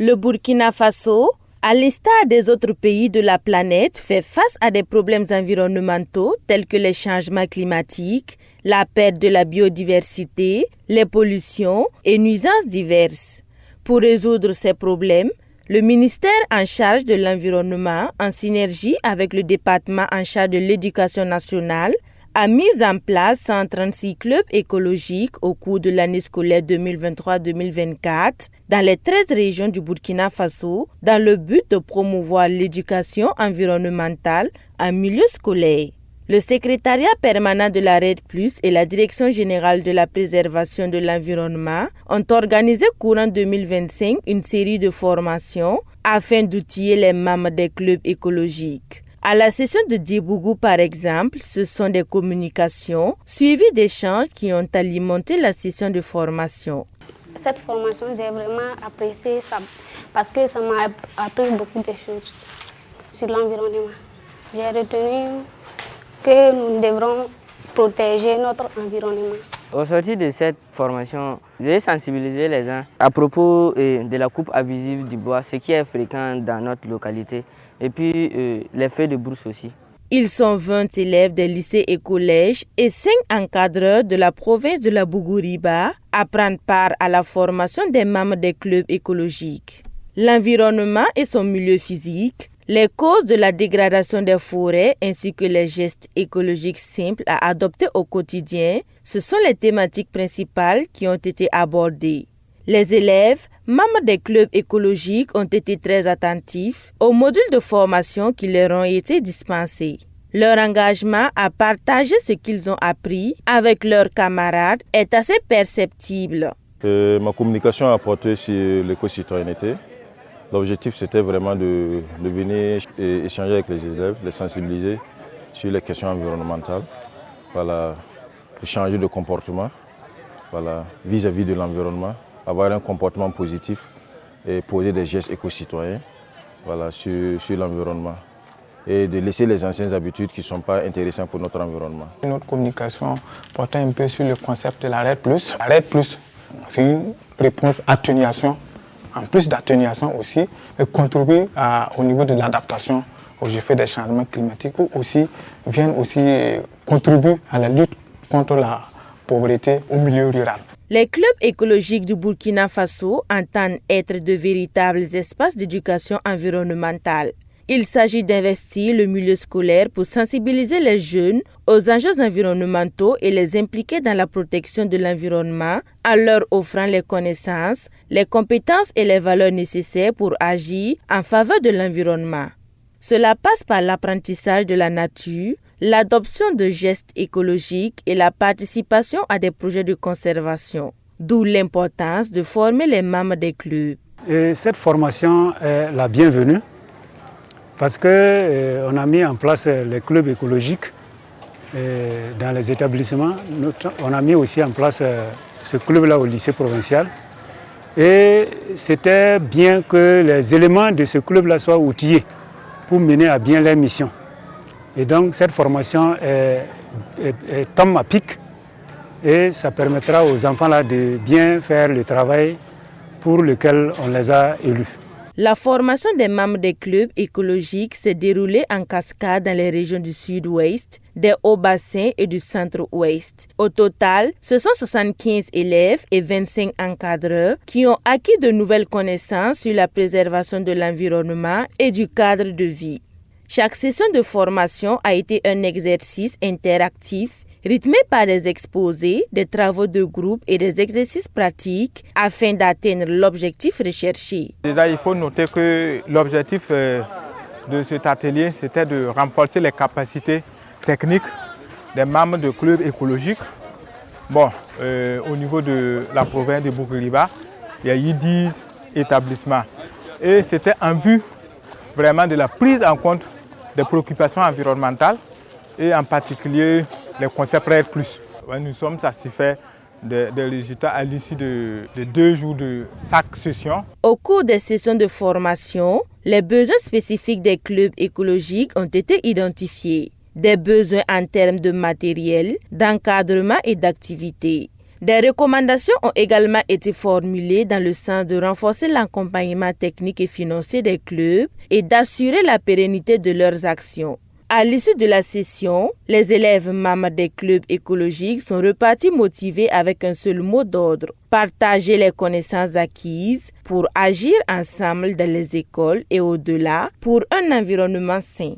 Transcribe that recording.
Le Burkina Faso, à l'instar des autres pays de la planète, fait face à des problèmes environnementaux tels que les changements climatiques, la perte de la biodiversité, les pollutions et nuisances diverses. Pour résoudre ces problèmes, le ministère en charge de l'environnement, en synergie avec le département en charge de l'éducation nationale, a mis en place 136 clubs écologiques au cours de l'année scolaire 2023-2024 dans les 13 régions du Burkina Faso dans le but de promouvoir l'éducation environnementale en milieu scolaire. Le secrétariat permanent de la RED+ et la Direction générale de la préservation de l'environnement ont organisé courant 2025 une série de formations afin d'outiller les membres des clubs écologiques. À la session de Diebougou, par exemple, ce sont des communications suivies d'échanges qui ont alimenté la session de formation. Cette formation, j'ai vraiment apprécié ça parce que ça m'a appris beaucoup de choses sur l'environnement. J'ai retenu que nous devrons protéger notre environnement. Au sortir de cette formation, j'ai sensibilisé les gens à propos de la coupe abusive du bois, ce qui est fréquent dans notre localité, et puis les feux de brousse aussi. Ils sont 20 élèves des lycées et collèges et 5 encadreurs de la province de la Bougouriba à prendre part à la formation des membres des clubs écologiques. L'environnement et son milieu physique, les causes de la dégradation des forêts ainsi que les gestes écologiques simples à adopter au quotidien, ce sont les thématiques principales qui ont été abordées. Les élèves, membres des clubs écologiques, ont été très attentifs aux modules de formation qui leur ont été dispensés. Leur engagement à partager ce qu'ils ont appris avec leurs camarades est assez perceptible. Ma communication a porté sur l'éco-citoyenneté. L'objectif, c'était vraiment de venir échanger avec les élèves, les sensibiliser sur les questions environnementales, voilà, changer de comportement, voilà, vis-à-vis de l'environnement, avoir un comportement positif et poser des gestes éco-citoyens, voilà, sur l'environnement et de laisser les anciennes habitudes qui ne sont pas intéressantes pour notre environnement. Notre communication portait un peu sur le concept de la RED+. La RED+, c'est une réponse atténuation. En plus d'atténuation aussi, contribuer au niveau de l'adaptation aux effets des changements climatiques ou aussi viennent aussi contribuer à la lutte contre la pauvreté au milieu rural. Les clubs écologiques du Burkina Faso entendent être de véritables espaces d'éducation environnementale. Il s'agit d'investir le milieu scolaire pour sensibiliser les jeunes aux enjeux environnementaux et les impliquer dans la protection de l'environnement en leur offrant les connaissances, les compétences et les valeurs nécessaires pour agir en faveur de l'environnement. Cela passe par l'apprentissage de la nature, l'adoption de gestes écologiques et la participation à des projets de conservation, d'où l'importance de former les membres des clubs. Et cette formation est la bienvenue parce qu'on a mis en place les clubs écologiques dans les établissements. On a mis aussi en place ce club-là au lycée provincial. Et c'était bien que les éléments de ce club-là soient outillés pour mener à bien leur mission. Et donc cette formation tombe à pic et ça permettra aux enfants-là de bien faire le travail pour lequel on les a élus. La formation des membres des clubs écologiques s'est déroulée en cascade dans les régions du sud-ouest, des hauts-bassins et du centre-ouest. Au total, ce sont 75 élèves et 25 encadreurs qui ont acquis de nouvelles connaissances sur la préservation de l'environnement et du cadre de vie. Chaque session de formation a été un exercice interactif rythmé par des exposés, des travaux de groupe et des exercices pratiques afin d'atteindre l'objectif recherché. Déjà, il faut noter que l'objectif de cet atelier, c'était de renforcer les capacités techniques des membres de clubs écologiques. Bon, au niveau de la province de Bougouriba, il y a eu 10 établissements. Et c'était en vue vraiment de la prise en compte des préoccupations environnementales et en particulier les concepts RED+. Nous sommes satisfaits des résultats à l'issue de 2 jours de chaque session. Au cours des sessions de formation, les besoins spécifiques des clubs écologiques ont été identifiés. Des besoins en termes de matériel, d'encadrement et d'activité. Des recommandations ont également été formulées dans le sens de renforcer l'accompagnement technique et financier des clubs et d'assurer la pérennité de leurs actions. À l'issue de la session, les élèves membres des clubs écologiques sont repartis motivés avec un seul mot d'ordre: partager les connaissances acquises pour agir ensemble dans les écoles et au-delà pour un environnement sain.